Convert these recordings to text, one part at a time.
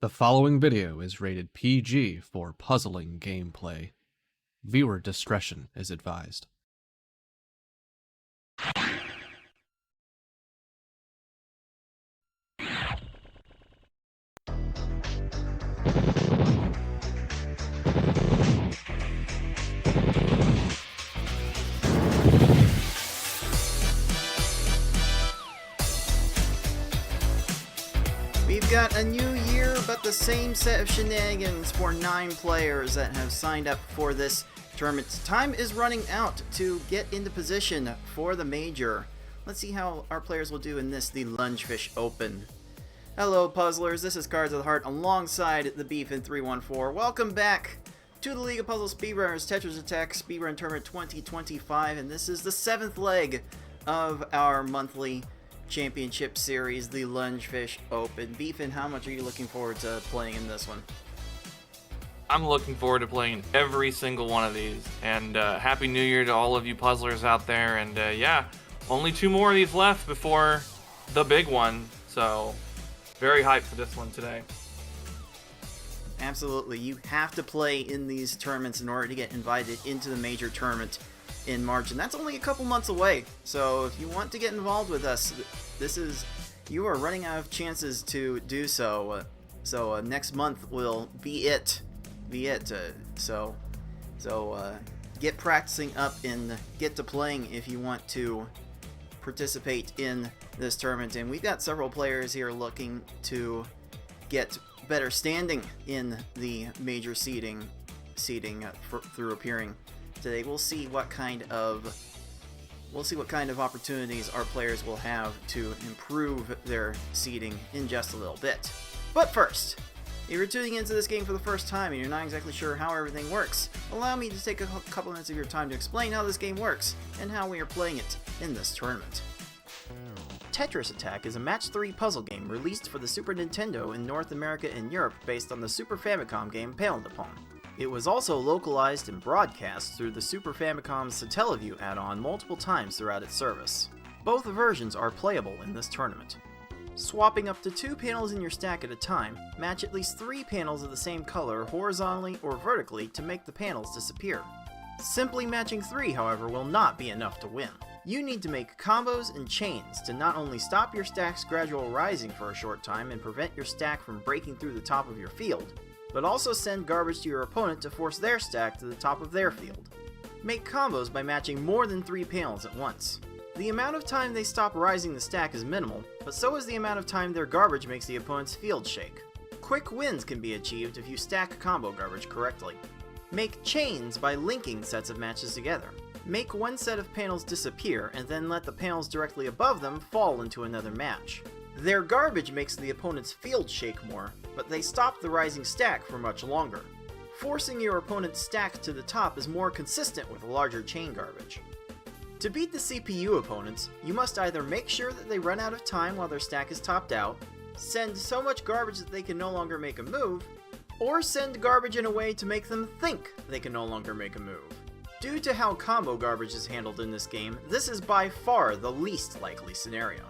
The following video is rated PG for puzzling gameplay. Viewer discretion is advised. We've got a new year, but the same set of shenanigans for 9 players that have signed up for this tournament. Time is running out to get into position for the major. Let's see how our players will do in this, the Lunge Open. Hello, puzzlers. This is Cards of the Heart alongside the Beef in 314. Welcome back to the League of Puzzle Speedrunners Tetris Attack Speedrun Tournament 2025, and this is the 7th leg of our monthly championship series, the Lunge Open. Beefin, how much are you looking forward to playing in this one? I'm looking forward to playing every single one of these, and Happy New Year to all of you puzzlers out there, and yeah, only 2 more of these left before the big one, so very hyped for this one today. Absolutely, you have to play in these tournaments in order to get invited into the major tournament in March, and that's only a couple months away. So if you want to get involved with us, you are running out of chances to do so. So next month will be it. So get practicing up and get to playing if you want to participate in this tournament. And we've got several players here looking to get better standing in the major seeding through appearing today. We'll see what kind of opportunities our players will have to improve their seeding in just a little bit. But first, if you're tuning into this game for the first time and you're not exactly sure how everything works, allow me to take a couple minutes of your time to explain how this game works and how we are playing it in this tournament. Tetris Attack is a match 3 puzzle game released for the Super Nintendo in North America and Europe based on the Super Famicom game Paled Upon. It was also localized and broadcast through the Super Famicom's Satellaview add-on multiple times throughout its service. Both versions are playable in this tournament. Swapping up to 2 panels in your stack at a time, match at least 3 panels of the same color horizontally or vertically to make the panels disappear. Simply matching 3, however, will not be enough to win. You need to make combos and chains to not only stop your stack's gradual rising for a short time and prevent your stack from breaking through the top of your field, but also send garbage to your opponent to force their stack to the top of their field. Make combos by matching more than 3 panels at once. The amount of time they stop rising the stack is minimal, but so is the amount of time their garbage makes the opponent's field shake. Quick wins can be achieved if you stack combo garbage correctly. Make chains by linking sets of matches together. Make one set of panels disappear and then let the panels directly above them fall into another match. Their garbage makes the opponent's field shake more, but they stop the rising stack for much longer. Forcing your opponent's stack to the top is more consistent with larger chain garbage. To beat the CPU opponents, you must either make sure that they run out of time while their stack is topped out, send so much garbage that they can no longer make a move, or send garbage in a way to make them think they can no longer make a move. Due to how combo garbage is handled in this game, this is by far the least likely scenario.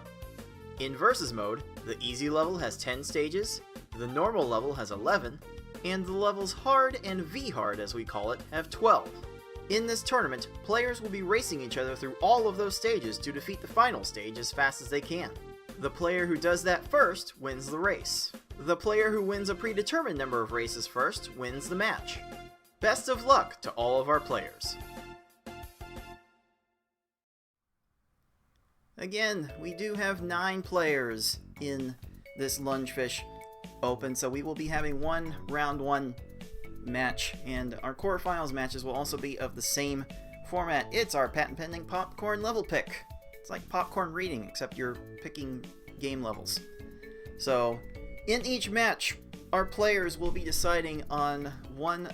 In Versus mode, the easy level has 10 stages, the normal level has 11, and the levels Hard and V-Hard, as we call it, have 12. In this tournament, players will be racing each other through all of those stages to defeat the final stage as fast as they can. The player who does that first wins the race. The player who wins a predetermined number of races first wins the match. Best of luck to all of our players. Again, we do have 9 players in this Lunge Open, so we will be having one round 1 match, and our quarterfinals matches will also be of the same format. It's our patent pending popcorn level pick. It's like popcorn reading, except you're picking game levels. So, in each match, our players will be deciding on one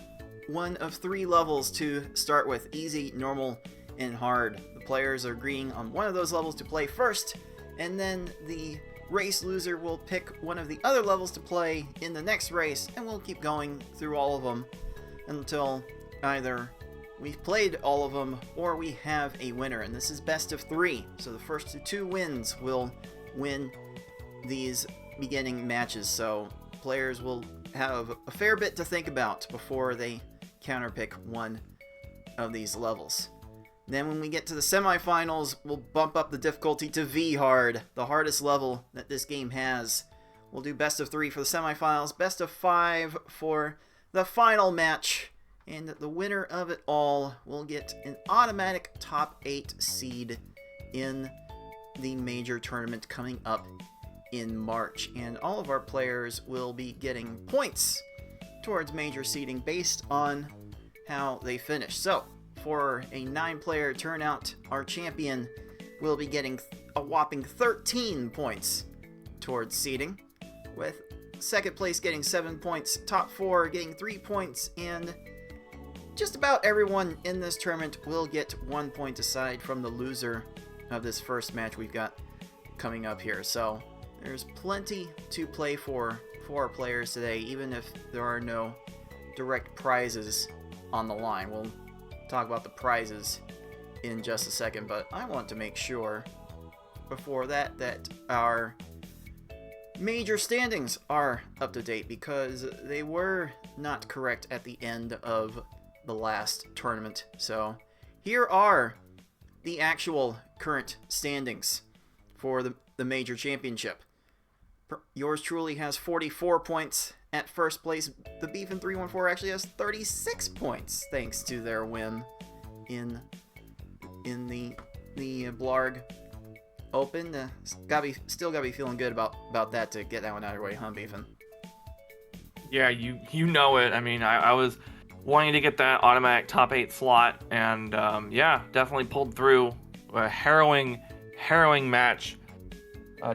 of 3 levels to start with: easy, normal, and hard. The players are agreeing on one of those levels to play first, and then the race loser will pick one of the other levels to play in the next race, and we'll keep going through all of them until either we've played all of them or we have a winner. And this is best of 3, so the first 2 wins will win these beginning matches, so players will have a fair bit to think about before they counterpick one of these levels. Then when we get to the semifinals, we'll bump up the difficulty to V hard, the hardest level that this game has. We'll do best of 3 for the semifinals, best of 5 for the final match, and the winner of it all will get an automatic top 8 seed in the major tournament coming up in March. And all of our players will be getting points towards major seeding based on how they finish. So, for a 9-player turnout, our champion will be getting a whopping 13 points towards seeding, with second place getting 7 points, top 4 getting 3 points, and just about everyone in this tournament will get 1 point aside from the loser of this first match we've got coming up here. So there's plenty to play for our players today, even if there are no direct prizes on the line. We'll talk about the prizes in just a second, but I want to make sure before that our major standings are up to date, because they were not correct at the end of the last tournament. So here are the actual current standings for the major championship. Yours truly has 44 points at first place. The Beefin 314 actually has 36 points thanks to their win in the Blarg Open. Still gotta be feeling good about that to get that one out of your way, huh, Beefin? Yeah, you know it. I mean, I was wanting to get that automatic top 8 slot, and yeah, definitely pulled through. A harrowing match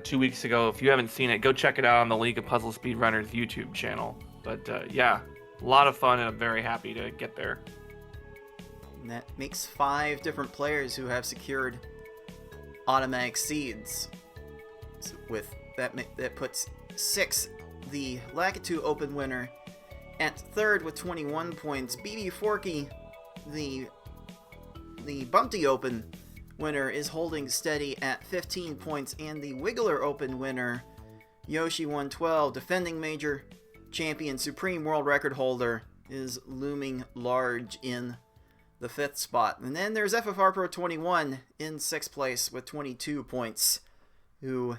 2 weeks ago. If you haven't seen it, go check it out on the League of Puzzle Speedrunners YouTube channel. But yeah, a lot of fun, and I'm very happy to get there. And that makes 5 different players who have secured automatic seeds. So with that puts 6, the Lakitu Open winner, at third with 21 points. BB Forky, the Bumpty Open winner, is holding steady at 15 points, and the Wiggler Open winner, Yoshi112, defending major champion, supreme world record holder, is looming large in the 5th spot. And then there's FFR Pro 21 in 6th place with 22 points, who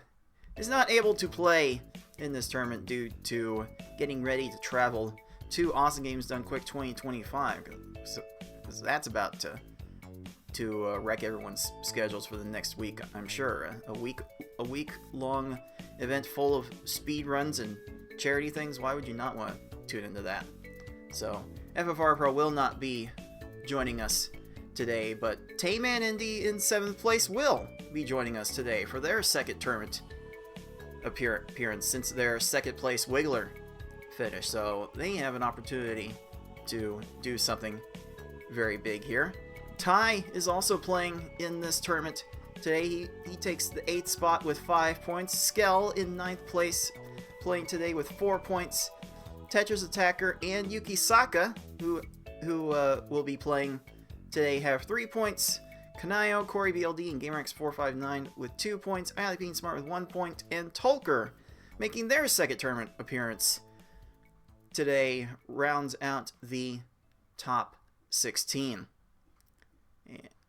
is not able to play in this tournament due to getting ready to travel to Awesome Games Done Quick 2025. So that's about to wreck everyone's schedules for the next week, I'm sure. A week long event full of speed runs and charity things. Why would you not want to tune into that? So FFR Pro will not be joining us today, but Tayman Indy in 7th place will be joining us today for their second tournament appearance since their 2nd place Wiggler finish. So they have an opportunity to do something very big here. Ty is also playing in this tournament today. He takes the 8th spot with 5 points. Skell in 9th place, playing today with 4 points. Tetris Attacker and Yuki Saka, who will be playing today, have 3 points. Kynayo, Corey BLD, and GamerX459 with 2 points. I Like Being Smart with 1 point. And Tolker, making their second tournament appearance today, rounds out the top 16.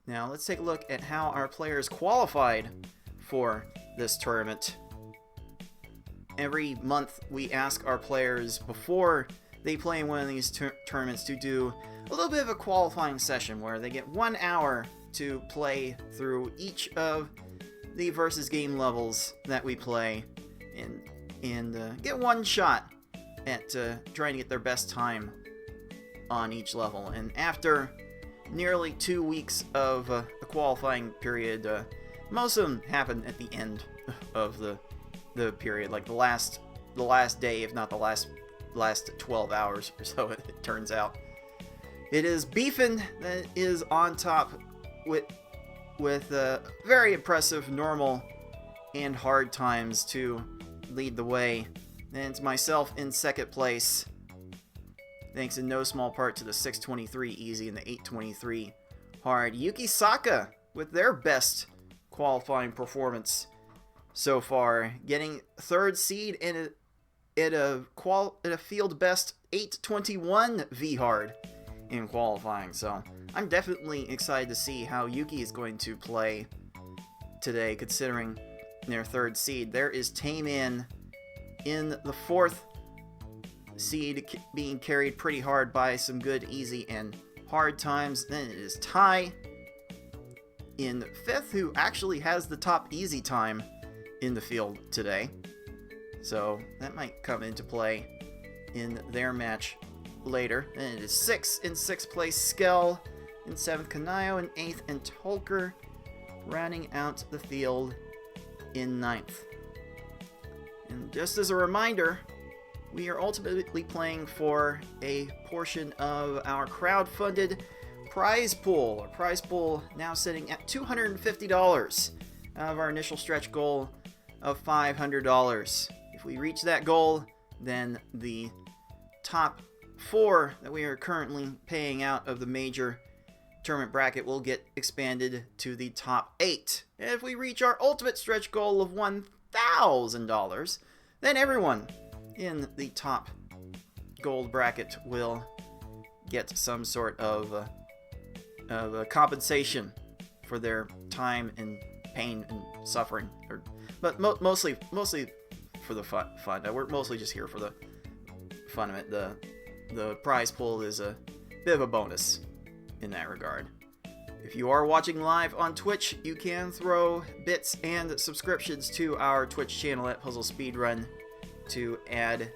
Now let's take a look at how our players qualified for this tournament. Every month we ask our players before they play in one of these tournaments to do a little bit of a qualifying session where they get 1 hour to play through each of the versus game levels that we play, and get one shot at trying to get their best time on each level. And after nearly 2 weeks of a qualifying period, most of them happen at the end of the period, like the last day, if not the last 12 hours or so. It turns out it is Beefin that is on top with very impressive normal and hard times to lead the way. And it's myself in 2nd place, thanks in no small part to the 623 easy and the 823 hard. Yuki Saka with their best qualifying performance so far, getting third seed in a field best 821 V hard in qualifying. So I'm definitely excited to see how Yuki is going to play today, considering their third seed. There is Tayman in the fourth seed, being carried pretty hard by some good, easy, and hard times. Then it is Ty in fifth, who actually has the top easy time in the field today. So that might come into play in their match later. Then it is sixth, in sixth place, Skell. In seventh, Kynayo. In eighth, and Tolker, rounding out the field in ninth. And just as a reminder, we are ultimately playing for a portion of our crowd-funded prize pool. Our prize pool now sitting at $250 out of our initial stretch goal of $500. If we reach that goal, then the top 4 that we are currently paying out of the major tournament bracket will get expanded to the top 8. And if we reach our ultimate stretch goal of $1,000, then everyone in the top gold bracket will get some sort of a compensation for their time and pain and suffering, but mostly for the fun. We're mostly just here for the fun of it. The prize pool is a bit of a bonus in that regard. If you are watching live on Twitch, you can throw bits and subscriptions to our Twitch channel at Puzzle Speedrun to add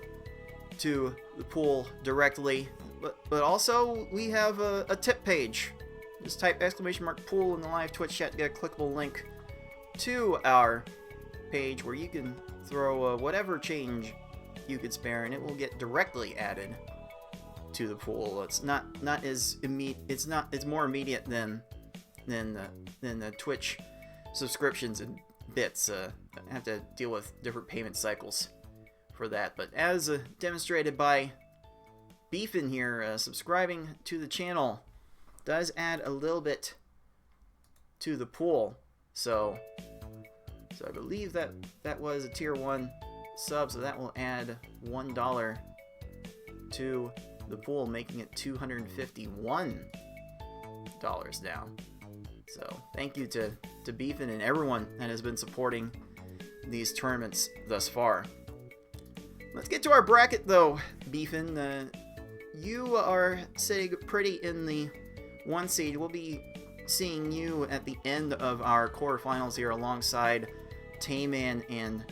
to the pool directly. But also, we have a tip page. Just type !pool in the live Twitch chat to get a clickable link to our page where you can throw whatever change you could spare, and it will get directly added to the pool. It's not as immediate. It's more immediate than the Twitch subscriptions and bits. I have to deal with different payment cycles for that. But as demonstrated by Beefin here, subscribing to the channel does add a little bit to the pool. So I believe that was a tier 1 sub, so that will add $1 to the pool, making it $251 now. So thank you to Beefin and everyone that has been supporting these tournaments thus far. Let's get to our bracket though, Beefin. You are sitting pretty in the 1 seed. We'll be seeing you at the end of our quarterfinals here alongside Tayman and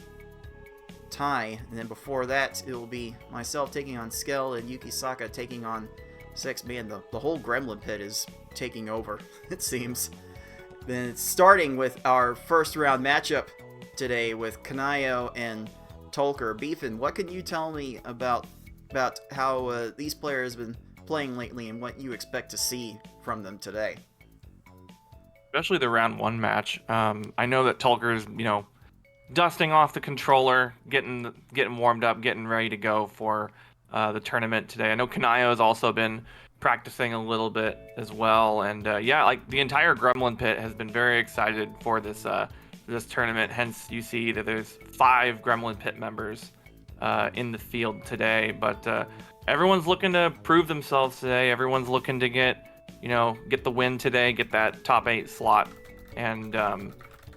Ty, and then before that it will be myself taking on Skell and Yuki Saka taking on 6. Man, the whole Gremlin pit is taking over, it seems. Then it's starting with our first round matchup today with Kynayo and Tolker. Beefin, what can you tell me about how these players have been playing lately and what you expect to see from them today? Especially the round 1 match. I know that Tolker's, dusting off the controller, getting warmed up, getting ready to go for the tournament today. I know Kynayo has also been practicing a little bit as well, and like the entire Gremlin pit has been very excited for this tournament. Hence, you see that there's 5 Gremlin pit members in the field today. But everyone's looking to prove themselves today. Everyone's looking to get the win today, get that top 8 slot, and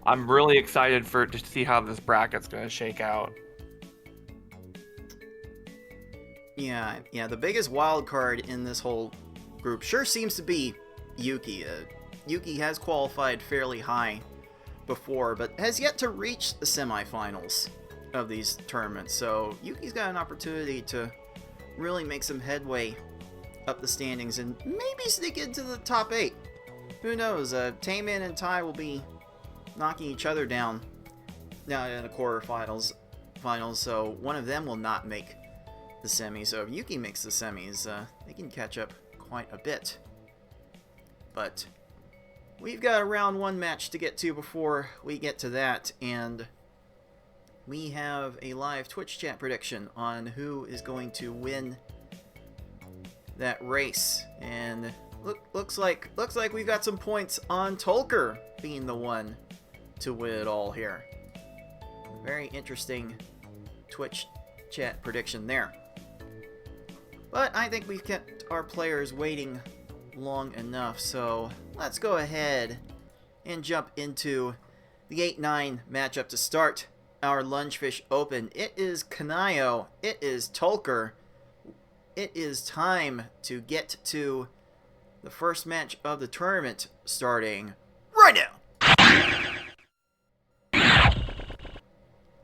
I'm really excited to see how this bracket's going to shake out. Yeah, the biggest wild card in this whole group sure seems to be Yuki. Yuki has qualified fairly high before, but has yet to reach the semifinals of these tournaments. So Yuki's got an opportunity to really make some headway up the standings and maybe sneak into the top 8. Who knows? Tayman and Ty will be knocking each other down now in the quarterfinals. So one of them will not make the semis. So if Yuki makes the semis, they can catch up quite a bit. But we've got a round 1 match to get to before we get to that, and we have a live Twitch chat prediction on who is going to win that race. And looks like we've got some points on Tolker being the one to win it all here. Very interesting Twitch chat prediction there. But I think we've kept our players waiting long enough, so let's go ahead and jump into the 8-9 matchup to start our Lungefish Open. It is Kynayo, it is Tolker. It is time to get to the first match of the tournament, starting right now.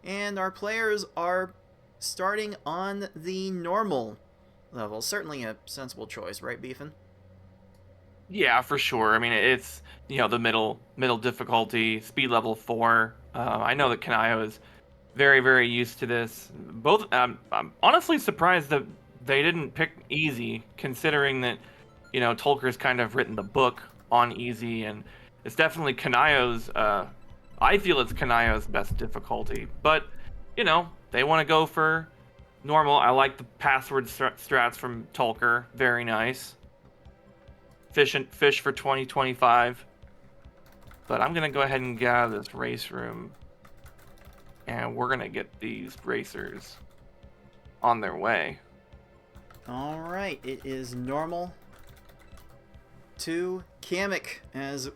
And our players are starting on the normal level. Certainly a sensible choice, right, Beefin? Yeah, for sure. I mean, it's, the middle difficulty, speed level 4. I know that Kynayo is very, very used to this. Both, I'm honestly surprised that they didn't pick easy, considering that, Tolker's kind of written the book on easy, and it's definitely Kynayo's, I feel it's Kynayo's best difficulty. But, they want to go for normal. I like the password strats from Tolker. Very nice. Fish for 2025. But I'm going to go ahead and get out of this race room. And we're going to get these racers on their way. Alright, it is normal to Kamek as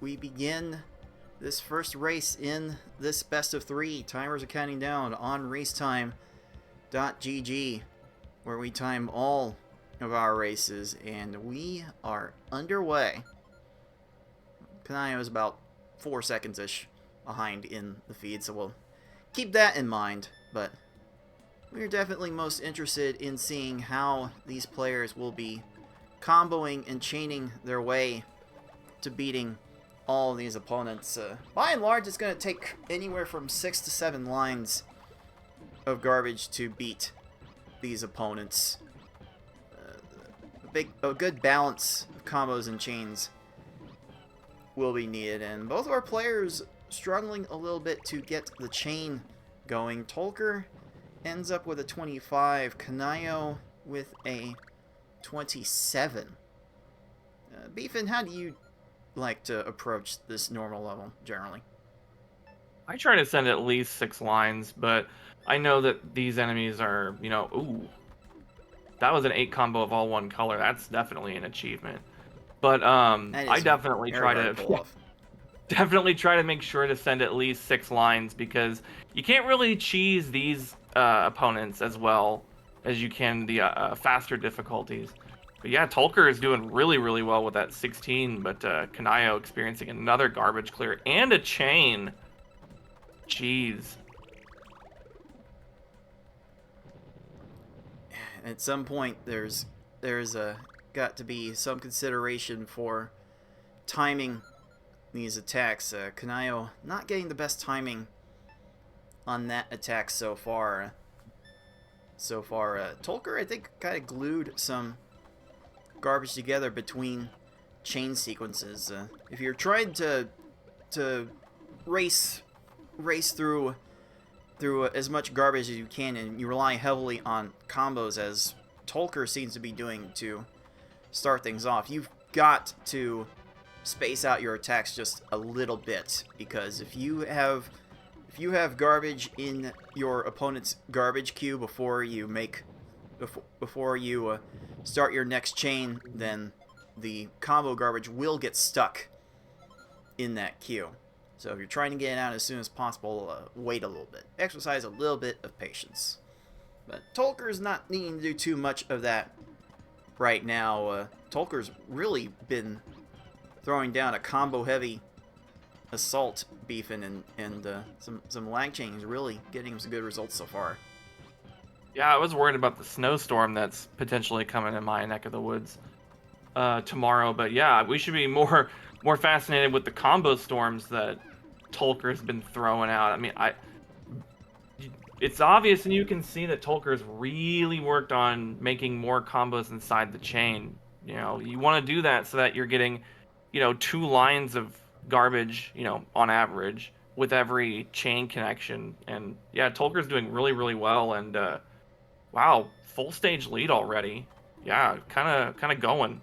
we begin this first race in this best of 3. Timers are counting down on racetime.gg, where we time all of our races, and we are underway. Kynayo is about 4 seconds-ish behind in the feed, so we'll keep that in mind, but we're definitely most interested in seeing how these players will be comboing and chaining their way to beating all these opponents. By and large, it's going to take anywhere from 6 to 7 lines of garbage to beat these opponents. A good balance of combos and chains will be needed, and both of our players struggling a little bit to get the chain going. Tolker ends up with a 25, Kynayo with a 27. Beefin, how do you like to approach this normal level generally? I try to send at least 6 lines, but I know that these enemies are, ooh, that was an 8 combo of all one color. That's definitely an achievement. But I definitely try to definitely try to make sure to send at least 6 lines, because you can't really cheese these opponents as well as you can the faster difficulties. But yeah, Tolker is doing really, really well with that 16, but Kynayo experiencing another garbage clear and a chain. Jeez. At some point, there's got to be some consideration for timing these attacks. Kynayo not getting the best timing on that attack so far. Tolker, I think, kind of glued some garbage together between chain sequences. If you're trying to race through as much garbage as you can, and you rely heavily on combos, as Tolker seems to be doing to start things off, you've got to space out your attacks just a little bit, because if you have garbage in your opponent's garbage queue before you start your next chain, then the combo garbage will get stuck in that queue. So if you're trying to get it out as soon as possible, wait a little bit. Exercise a little bit of patience. But Tolker's not needing to do too much of that right now. Tolker's really been throwing down a combo-heavy assault beefing, and some lag chains really getting some good results so far. Yeah, I was worried about the snowstorm that's potentially coming in my neck of the woods tomorrow, but yeah, we should be more fascinated with the combo storms that Tolker's been throwing out. I mean, it's obvious, and you can see that Tolker's really worked on making more combos inside the chain. You want to do that so that you're getting, 2 lines of garbage, on average with every chain connection. And yeah, Tolker's doing really, really well, and wow, full stage lead already. Yeah, kind of going.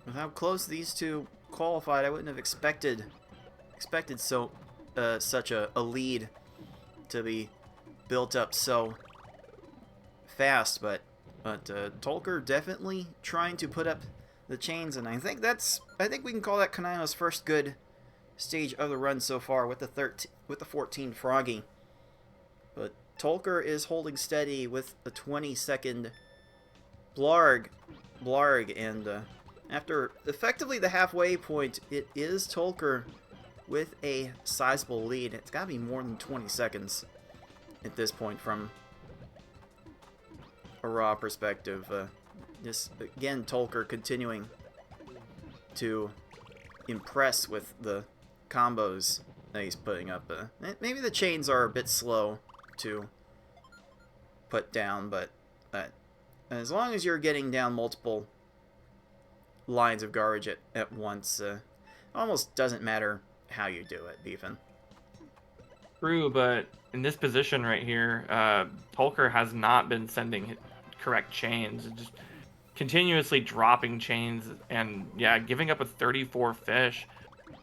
With how close these two qualified, I wouldn't have expected so such a lead to be built up so fast, but Tolker definitely trying to put up the chains, and I think we can call that Kynayo's first good stage of the run so far with the 14 Froggy. But Tolker is holding steady with the 20-second Blarg, and after effectively the halfway point, it is Tolker with a sizable lead. It's got to be more than 20 seconds at this point from a raw perspective. Just again, Tolker continuing to impress with the combos that he's putting up. Maybe the chains are a bit slow to put down, but as long as you're getting down multiple lines of garbage at once, almost doesn't matter how you do it, Beefin. True, but in this position right here, Tolker has not been sending correct chains. Just continuously dropping chains and, yeah, giving up a 34 fish.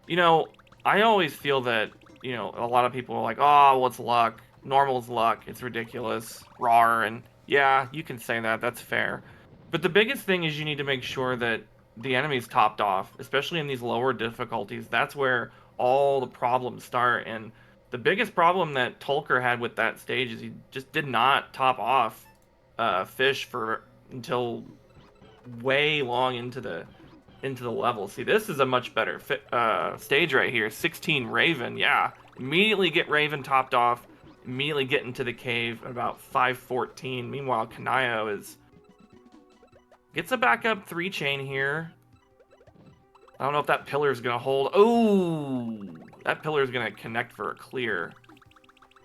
You know, I always feel that, you know, a lot of people are like, oh, well, it's luck. Normal's luck. It's ridiculous. Rawr. And, yeah, you can say that. That's fair. But the biggest thing is you need to make sure that the enemy's topped off, especially in these lower difficulties. That's where all the problems start. And the biggest problem that Tolker had with that stage is he just did not top off fish until way long into the level. See, this is a much better stage right here. 16 Raven, yeah. Immediately get Raven topped off. Immediately get into the cave at about 5:14. Meanwhile, Kynayo gets a backup 3 chain here. I don't know if that pillar is gonna hold. Oh, that pillar is gonna connect for a clear.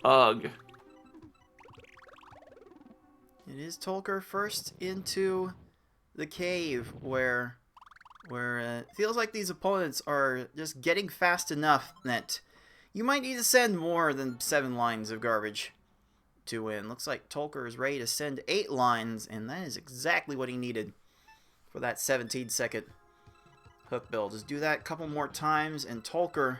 Ugh. It is Tolker first into the cave, where it feels like these opponents are just getting fast enough that you might need to send more than 7 lines of garbage to win. Looks like Tolker is ready to send 8 lines, and that is exactly what he needed for that 17-second hook build. Just do that a couple more times, and Tolker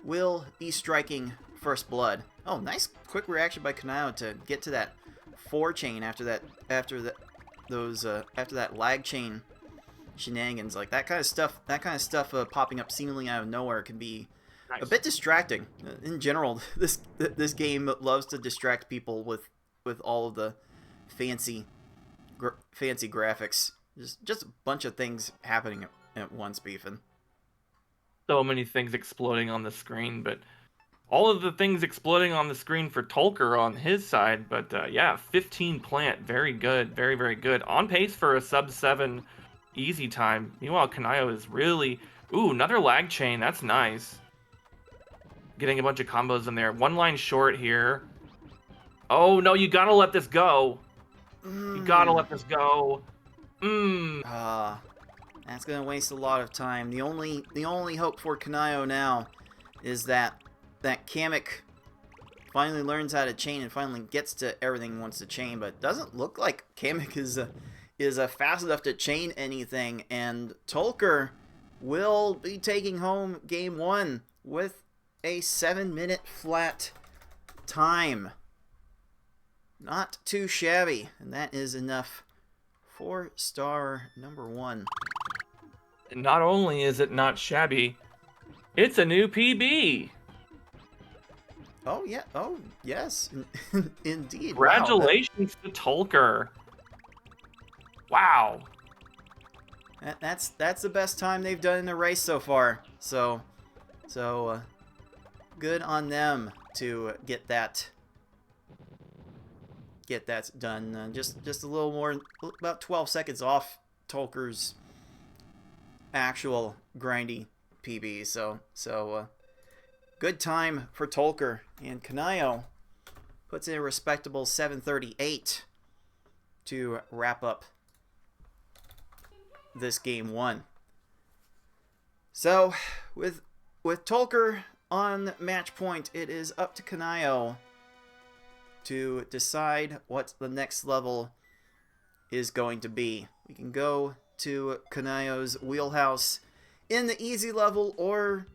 will be striking first blood. Oh, nice quick reaction by Kynayo to get to that 4 chain after that lag chain shenanigans. Like that kind of stuff popping up seemingly out of nowhere can be Nice. a bit distracting. In general, this game loves to distract people with all of the fancy graphics. Just a bunch of things happening at once, Beefin. So many things exploding on the screen, but all of the things exploding on the screen for Tolker on his side. But yeah, 15 plant, very good, very, very good. On pace for a sub-7 easy time. Meanwhile, Kynayo is really... Ooh, another lag chain, that's nice. Getting a bunch of combos in there. 1 line short here. Oh, no, you gotta let this go. You gotta let this go. That's gonna waste a lot of time. The only hope for Kynayo now is that Kamek finally learns how to chain and finally gets to everything he wants to chain, but doesn't look like Kamek is fast enough to chain anything, and Tolker will be taking home game 1 with a 7-minute flat time. Not too shabby, and that is enough for star number 1. And not only is it not shabby, it's a new PB. Oh yeah. Oh yes. Indeed. Congratulations to Tolker. Wow. That's the best time they've done in the race so far. So good on them to get that done. Just a little more, about 12 seconds off Tolker's actual grindy PB. So good time for Tolker, and Kynayo puts in a respectable 7:38 to wrap up this game 1. So with Tolker on match point, it is up to Kynayo to decide what the next level is going to be. We can go to Kynayo's wheelhouse in the easy level, or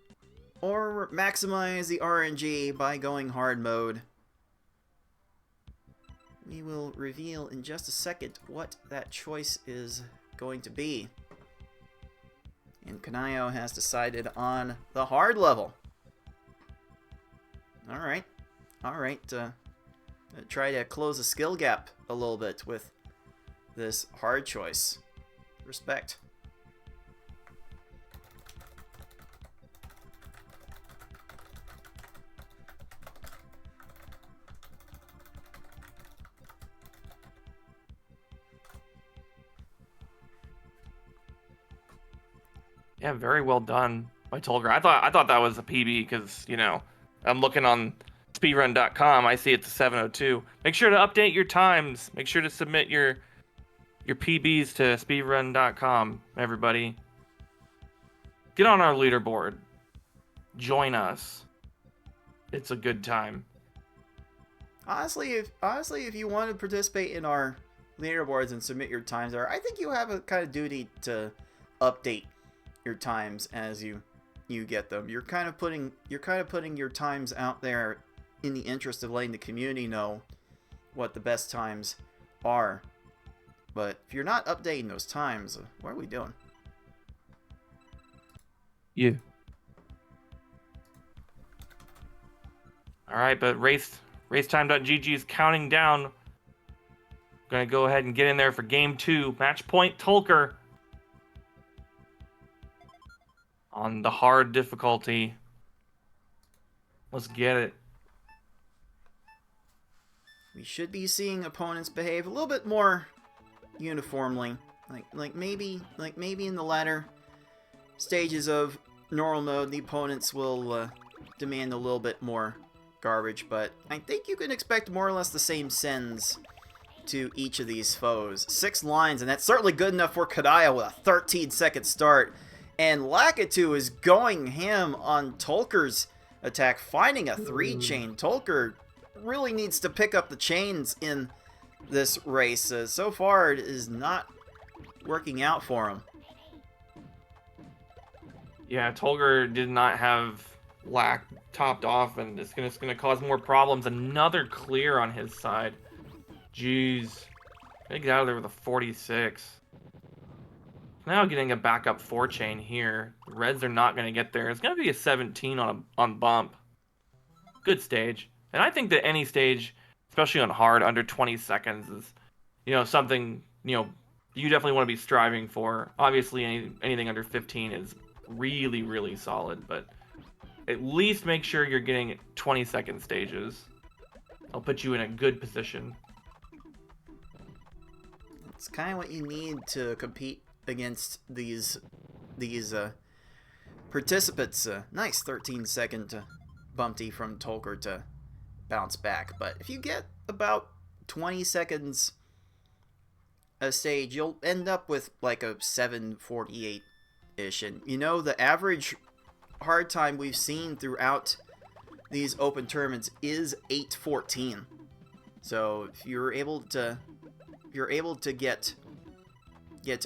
or maximize the RNG by going hard mode. We will reveal in just a second what that choice is going to be. And Kynayo has decided on the hard level. Alright. Alright. Try to close the skill gap a little bit with this hard choice. Respect. Yeah, very well done by Tolker. I thought that was a PB because, you know, I'm looking on speedrun.com. I see it's a 7:02. Make sure to update your times. Make sure to submit your PBs to speedrun.com, everybody. Get on our leaderboard. Join us. It's a good time. Honestly, if you want to participate in our leaderboards and submit your times there, I think you have a kind of duty to update your times as you get them. You're kind of putting your times out there in the interest of letting the community know what the best times are. But if you're not updating those times, what are we doing? You. All right, but racetime.gg is counting down. Gonna go ahead and get in there for game 2. Match point Tolker. On the hard difficulty. Let's get it. We should be seeing opponents behave a little bit more uniformly. Like maybe in the latter stages of normal mode, the opponents will demand a little bit more garbage, but I think you can expect more or less the same sends to each of these foes. 6 lines, and that's certainly good enough for Kynayo with a 13-second start. And Lakitu is going ham on Tolker's attack, finding a 3-chain. Tolker really needs to pick up the chains in this race. So far, it is not working out for him. Yeah, Tolker did not have Lack topped off, and it's gonna cause more problems. Another clear on his side. Jeez. Gotta get out of there with a 46. Now getting a backup 4-chain here. The Reds are not going to get there. It's going to be a 17 on bump. Good stage. And I think that any stage, especially on hard, under 20 seconds is, you know, something, you know, you definitely want to be striving for. Obviously, anything under 15 is really, really solid. But at least make sure you're getting 20-second stages. I'll put you in a good position. It's kind of what you need to compete against these participants. Nice 13-second bumpty from Tolker to bounce back. But if you get about 20 seconds a stage, you'll end up with like a 7:48-ish. And you know, the average hard time we've seen throughout these open tournaments is 8:14. So if you're able to get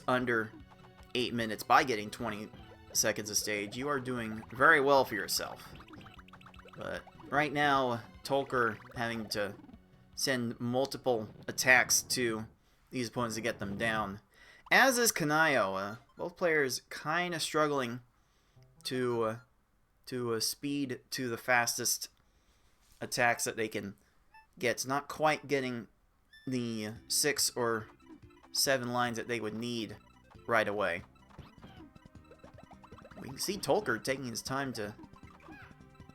under 8 minutes by getting 20 seconds a stage, you are doing very well for yourself. But right now, Tolker having to send multiple attacks to these opponents to get them down. As is Kynayo. Both players kind of struggling to speed to the fastest attacks that they can get. Not quite getting the 6 or 7 lines that they would need right away. We can see Tolker taking his time to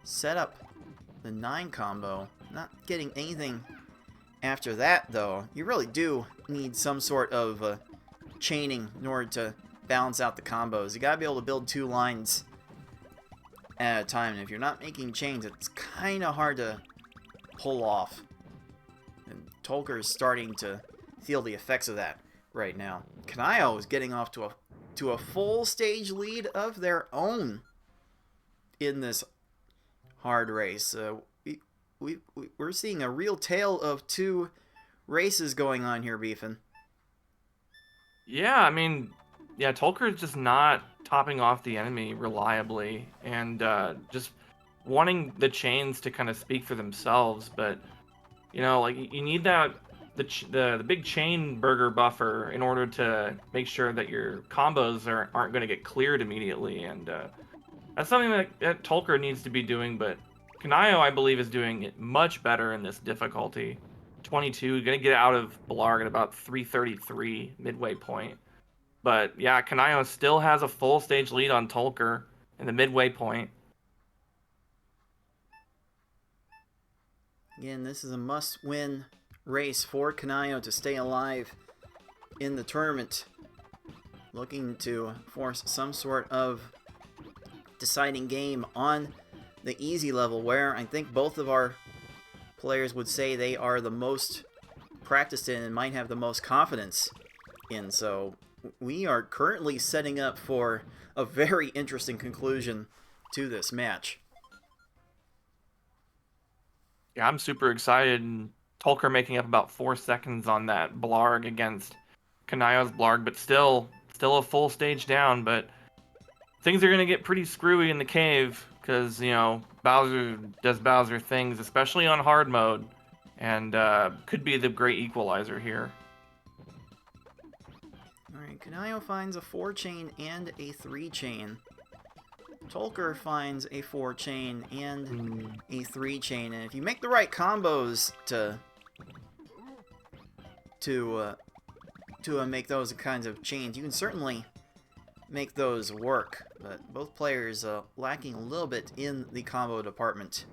set up the 9 combo. Not getting anything after that, though. You really do need some sort of chaining in order to balance out the combos. You gotta be able to build 2 lines at a time, and if you're not making chains, it's kind of hard to pull off. And Tolker is starting to feel the effects of that right now. Kynayo is getting off to a full stage lead of their own in this hard race. We're seeing a real tale of 2 races going on here, Beefin. Yeah, I mean, yeah, Tolker is just not topping off the enemy reliably and just wanting the chains to kind of speak for themselves. But you know, like you need that the big chain burger buffer in order to make sure that your combos aren't going to get cleared immediately, and that's something that Tolker needs to be doing. But Kynayo, I believe, is doing it much better in this difficulty. 22, gonna get out of Blarg at about 333 midway point. But yeah, Kynayo still has a full stage lead on Tolker in the midway point. Again, this is a must-win race for Kynayo to stay alive in the tournament. Looking to force some sort of deciding game on the easy level, where I think both of our players would say they are the most practiced in and might have the most confidence in. So we are currently setting up for a very interesting conclusion to this match. Yeah, I'm super excited. Tolker making up about 4 seconds on that Blarg against Kynayo's Blarg, but still a full stage down. But things are going to get pretty screwy in the cave because, you know, Bowser does Bowser things, especially on hard mode, and could be the great equalizer here. Alright, Kynayo finds a 4-chain and a 3-chain. Tolker finds a 4-chain and a 3-chain, and if you make the right combos to make those kinds of chains, you can certainly make those work. But both players lacking a little bit in the combo department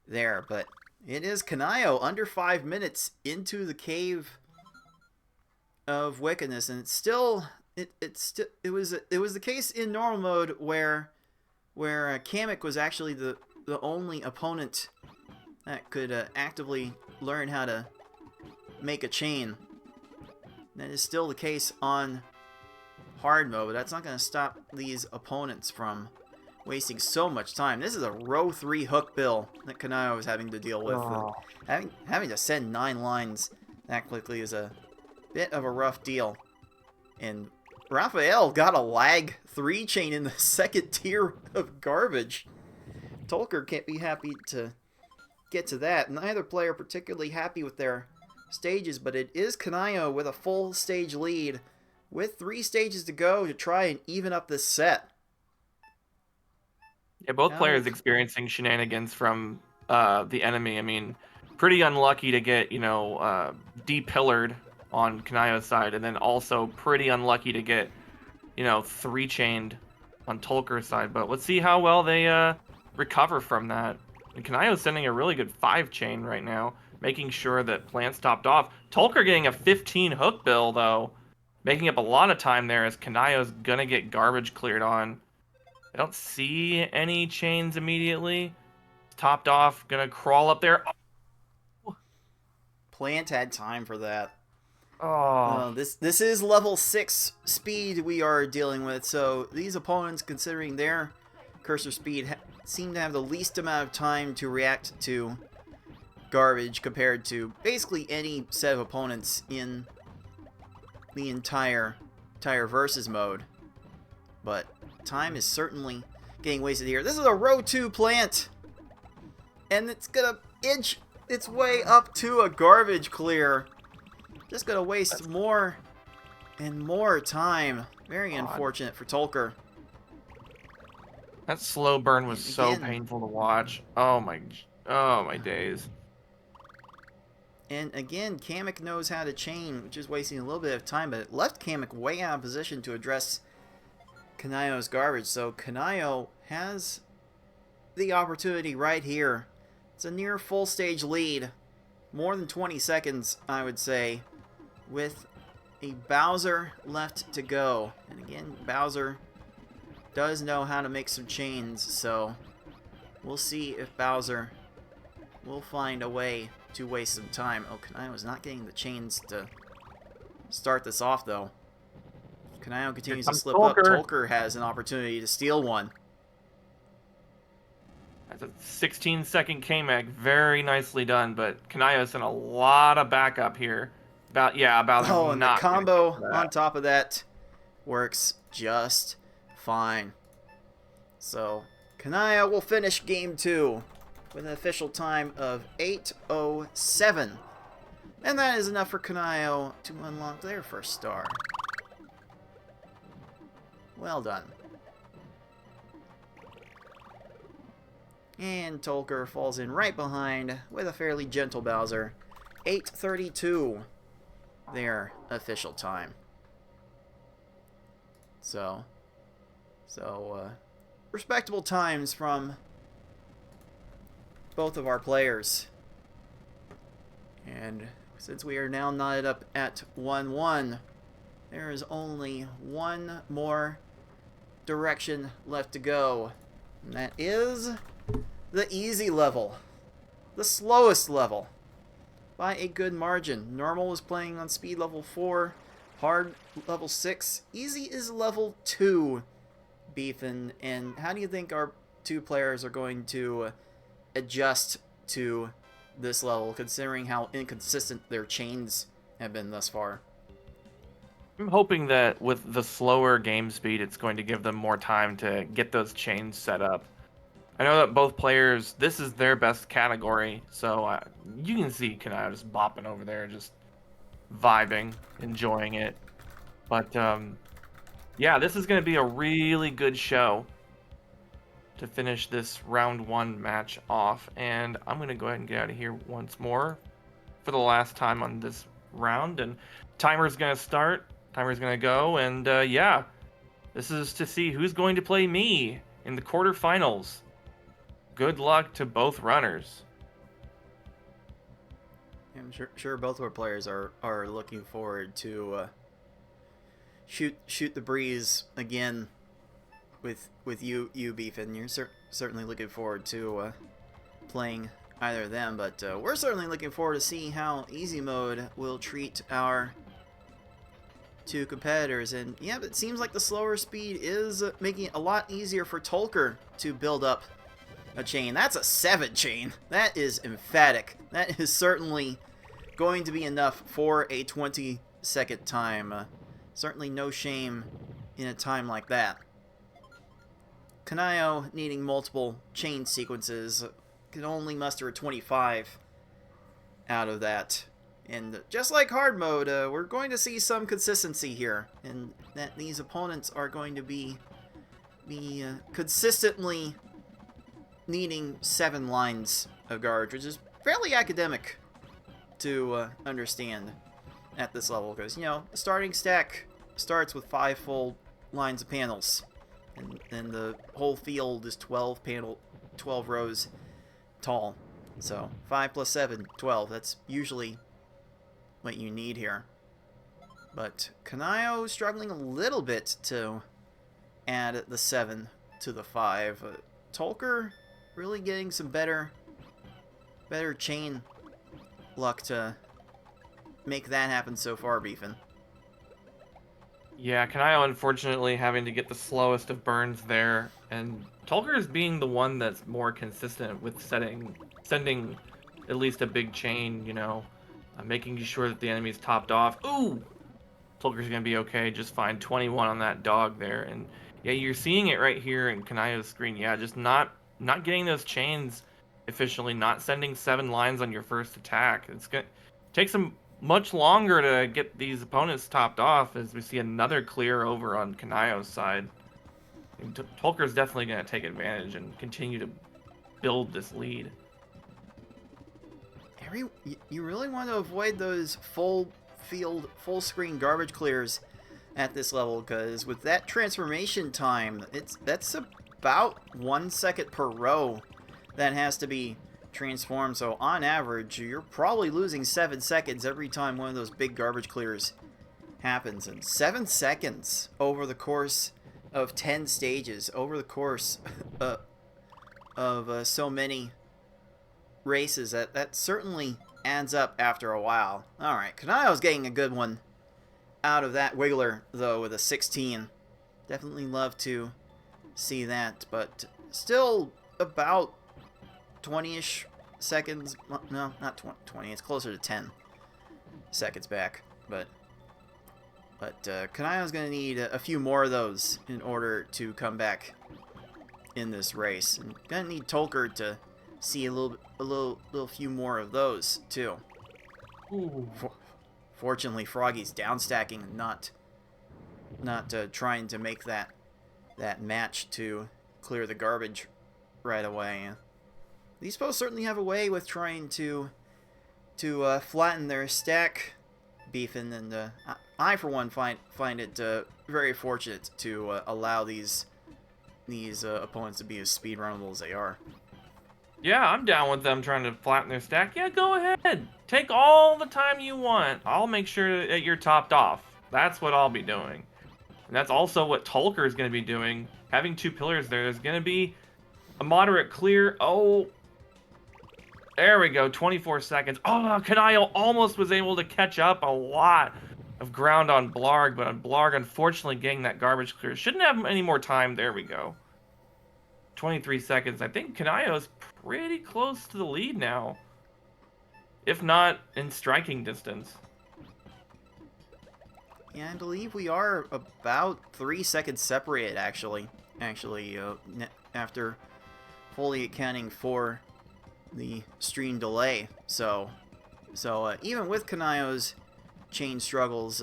there. But it is Kynayo under 5 minutes into the cave of wickedness, and it was the case in normal mode where Kamek was actually the only opponent that could actively learn how to make a chain. That is still the case on hard mode, but that's not going to stop these opponents from wasting so much time. This is a row 3 hook bill that Kynayo is having to deal with. Having to send 9 lines that quickly is a bit of a rough deal. And Raphael got a lag 3-chain in the second tier of garbage. Tolker can't be happy to get to that. Neither player particularly happy with their stages, but it is Kynayo with a full stage lead with 3 stages to go to try and even up this set. Yeah, both players experiencing shenanigans from the enemy. I mean, pretty unlucky to get, you know, de-pillared on Kynayo's side, and then also pretty unlucky to get, you know, 3-chained on Tolker's side. But let's see how well they recover from that. And Kynayo's sending a really good 5-chain right now, making sure that Plant's topped off. Tolker getting a 15 hook bill, though, making up a lot of time there as Kynayo's gonna get garbage cleared on. I don't see any chains immediately. Topped off, gonna crawl up there. Oh. Plant had time for that. Oh. This is level 6 speed we are dealing with, so these opponents, considering their cursor speed, seem to have the least amount of time to react to garbage compared to basically any set of opponents in the entire versus mode. But time is certainly getting wasted here. This is a row 2 plant, and it's gonna inch its way up to a garbage clear. Just gonna waste more and more time. Very unfortunate for Tolker. That slow burn was so painful to watch. Oh my days. And again, Kamek knows how to chain, which is wasting a little bit of time, but it left Kamek way out of position to address Kynayo's garbage. So Kynayo has the opportunity right here. It's a near full stage lead. More than 20 seconds, I would say, with a Bowser left to go. And again, Bowser does know how to make some chains, so we'll see if Bowser will find a way to waste some time. Oh, Kynayo is not getting the chains to start this off, though. Kynayo continues to slip up. Tolker has an opportunity to steal one. That's a 16-second K-Mag. Very nicely done, but Kynayo's in a lot of backup here. About and the combo on top of that works just fine. So, Kynayo will finish Game 2 with an official time of 8:07. And that is enough for Kynayo to unlock their first star. Well done. And Tolker falls in right behind with a fairly gentle Bowser. 8:32, their official time. So, respectable times from both of our players. And since we are now knotted up at 1-1, there is only one more direction left to go. And that is the easy level. The slowest level. By a good margin. Normal is playing on speed level 4. Hard level 6. Easy is level 2. Beefin'. And how do you think our two players are going to adjust to this level, considering how inconsistent their chains have been thus far? I'm hoping that with the slower game speed, it's going to give them more time to get those chains set up. I know that both players, this is their best category, so you can see Kynayo just bopping over there, just vibing, enjoying it. But yeah, this is going to be a really good show to finish this round 1 match off. And I'm going to go ahead and get out of here once more for the last time on this round. And timer's going to start, timer's going to go, and yeah, this is to see who's going to play me in the quarterfinals. Good luck to both runners. I'm sure both of our players are looking forward to shoot the breeze again with you Beefin'. You're certainly looking forward to playing either of them, but we're certainly looking forward to see how easy mode will treat our two competitors. And yeah, it seems like the slower speed is making it a lot easier for Tolker to build up a chain. That's a 7 chain. That is emphatic. That is certainly going to be enough for a 20-second time. Certainly no shame in a time like that. Kynayo, needing multiple chain sequences, can only muster a 25 out of that. And just like hard mode, we're going to see some consistency here, and that these opponents are going to be consistently needing 7 lines of garbage, which is fairly academic to understand at this level, because, you know, the starting stack starts with 5 full lines of panels, and then the whole field is 12 rows tall. So 5 plus 7, 12. That's usually what you need here. But Kynayo struggling a little bit to add the 7 to the 5. Tolker really getting some better chain luck to make that happen so far, Beefin'. Yeah, Kynayo unfortunately having to get the slowest of burns there, and Tolker is being the one that's more consistent with sending at least a big chain, you know, making sure that the enemy's topped off. Ooh! Tolker's gonna be okay, just fine. 21 on that dog there, and yeah, you're seeing it right here in Kynayo's screen. Yeah, just not getting those chains efficiently, not sending 7 lines on your first attack. It's gonna take some much longer to get these opponents topped off, as we see another clear over on Kynayo's side. And Tolker's definitely going to take advantage and continue to build this lead. You really want to avoid those full field, full screen garbage clears at this level, because with that transformation time, that's about 1 second per row that has to be transformed. So on average, you're probably losing 7 seconds every time one of those big garbage clears happens. And 7 seconds over the course of 10 stages, over the course of so many races, that certainly adds up after a while. Alright, Kynayo's getting a good one out of that wiggler, though, with a 16. Definitely love to see that, but still about 20-ish seconds. No, not 20. It's closer to 10 seconds back. But But Kynayo's going to need a few more of those in order to come back in this race. And going to need Tolker to see a little few more of those too. Ooh. Fortunately, Froggy's down stacking, and not trying to make that match to clear the garbage right away. These posts certainly have a way with trying to flatten their stack, Beefin, and I for one find it very fortunate to allow these opponents to be as speedrunnable as they are. Yeah, I'm down with them trying to flatten their stack. Yeah, go ahead. Take all the time you want. I'll make sure that you're topped off. That's what I'll be doing. And that's also what Tolker is going to be doing. Having 2 pillars there's going to be a moderate clear. Oh, there we go. 24 seconds. Oh, Kynayo almost was able to catch up a lot of ground on Blarg, but Blarg unfortunately getting that garbage clear. Shouldn't have any more time. There we go. 23 seconds. I think Kynayo's pretty close to the lead now, if not in striking distance. Yeah, I believe we are about 3 seconds separated, actually. After fully accounting for the stream delay. So even with Kynayo's chain struggles,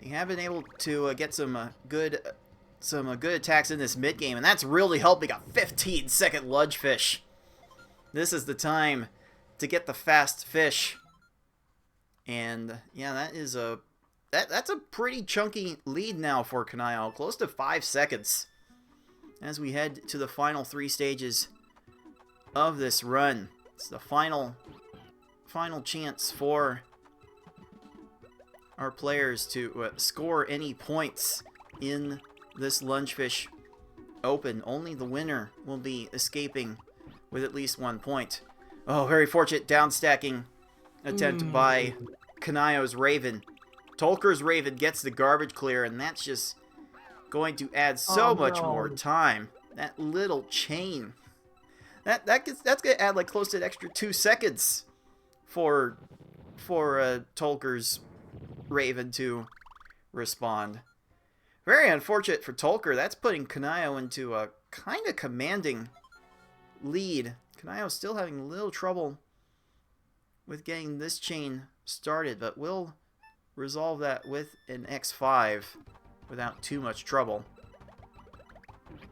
they have been able to get some good attacks in this mid game, and that's really helping a 15-second Lunge fish. This is the time to get the fast fish, and yeah, that's a pretty chunky lead now for Kynayo, close to 5 seconds, as we head to the final 3 stages of this run. It's the final chance for our players to score any points in this Lungefish Open. Only the winner will be escaping with at least 1 point. Oh, very fortunate down stacking attempt by Kynayo's Raven. Tolker's Raven gets the garbage clear, and that's just going to add so much more time. That little chain. That's going to add like close to an extra 2 seconds for Tolker's Raven to respond. Very unfortunate for Tolker. That's putting Kynayo into a kind of commanding lead. Kynayo still having a little trouble with getting this chain started, but will resolve that with an X5 without too much trouble.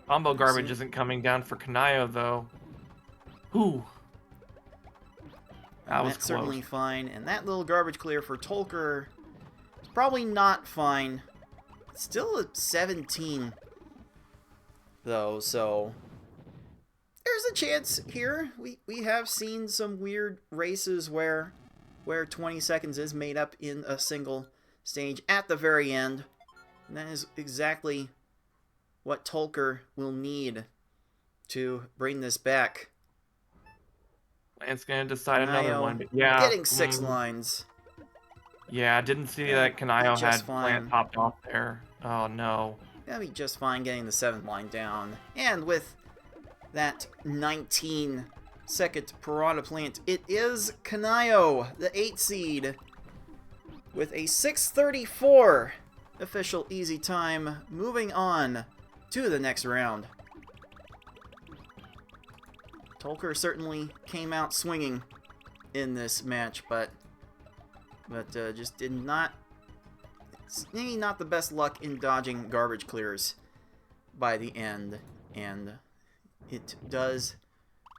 Combo garbage isn't coming down for Kynayo, though. Ooh. That's close. Certainly fine. And that little garbage clear for Tolker is probably not fine. It's still at 17, though, so there's a chance here. We have seen some weird races where 20 seconds is made up in a single stage at the very end. And that is exactly what Tolker will need to bring this back. Lance gonna decide another one. But yeah, getting 6 lines. Yeah, didn't see that Kynayo had fine. Lance popped off there. Oh no. That'll be just fine getting the 7th line down. And with that 19-second Piranha Plant, it is Kynayo, the 8 seed, with a 6:34 official easy time, moving on to the next round. Tolker certainly came out swinging in this match, but just did not. It's maybe not the best luck in dodging garbage clears by the end, and it does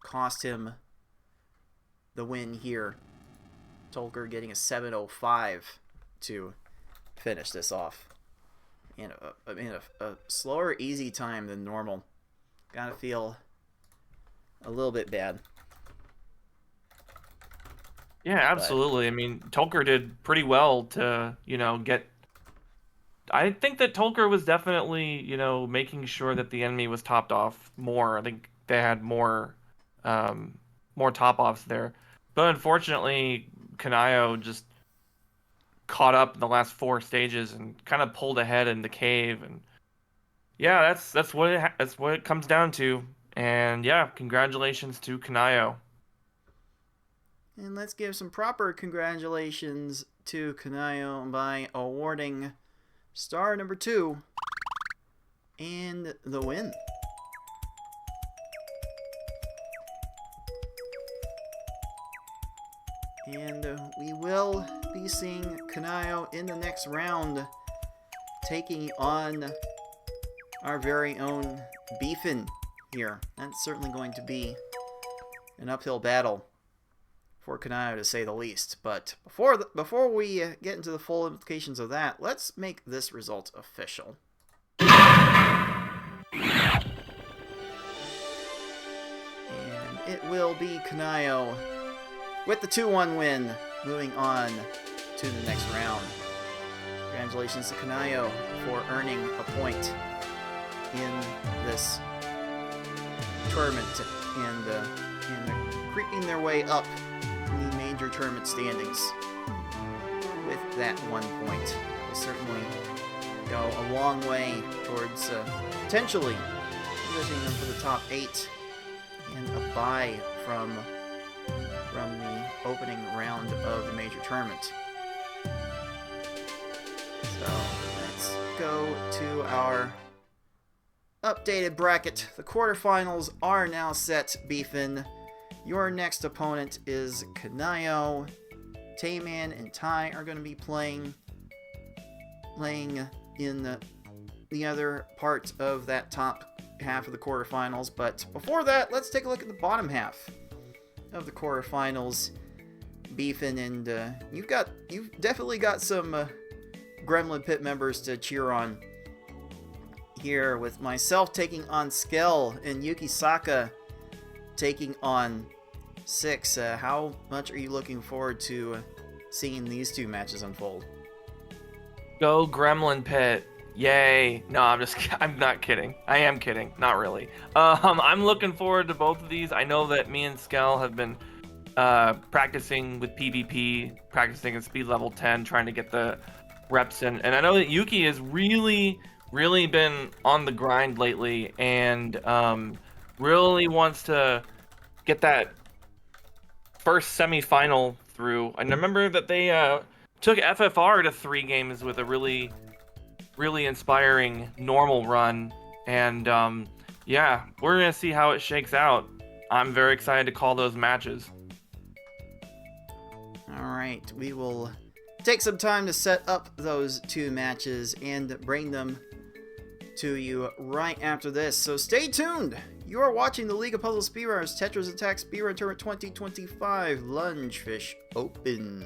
cost him the win here. Tolker getting a 7:05 to finish this off. And a slower, easy time than normal. Gotta feel a little bit bad. Yeah, absolutely. I mean, Tolker did pretty well to, get... I think that Tolker was definitely, making sure that the enemy was topped off more. I think they had more top-offs there. But unfortunately, Kynayo just caught up in the last 4 stages and kind of pulled ahead in the cave. And yeah, that's what it comes down to. And yeah, congratulations to Kynayo. And let's give some proper congratulations to Kynayo by awarding star number 2 and the win. And we will be seeing Kynayo in the next round, taking on our very own Beefin here. That's certainly going to be an uphill battle for Kynayo, to say the least. But before we get into the full implications of that, let's make this result official. And it will be Kynayo with the 2-1 win, moving on to the next round. Congratulations to Kynayo for earning a point in this tournament and creeping their way up in the major tournament standings with that 1 point. Will certainly go a long way towards potentially positioning them for the top 8 and a bye from the opening round of the major tournament. So let's go to our updated bracket. The quarterfinals are now set, Beefin. Your next opponent is Kynayo. Tayman and Ty are going to be playing in the other part of that top half of the quarterfinals. But before that, let's take a look at the bottom half of the quarterfinals, Beefin, and you've definitely got some Gremlin Pit members to cheer on here, with myself taking on Skell and Yuki Saka taking on Six. How much are you looking forward to seeing these two matches unfold? Go Gremlin Pit. Yay. No, I'm not kidding. I am kidding. Not really. I'm looking forward to both of these. I know that me and Skell have been practicing with PvP, practicing at speed level 10, trying to get the reps in. And I know that Yuki has really been on the grind lately, and really wants to get that first semi-final through. And I remember that they took FFR to 3 games with a really inspiring normal run, and yeah, we're gonna see how it shakes out. I'm very excited to call those matches. Alright, we will take some time to set up those 2 matches and bring them to you right after this, so stay tuned. You are watching the League of Puzzle Speedrunners Tetris Attack Speedrun Tournament 2025 Lunge Fish Open.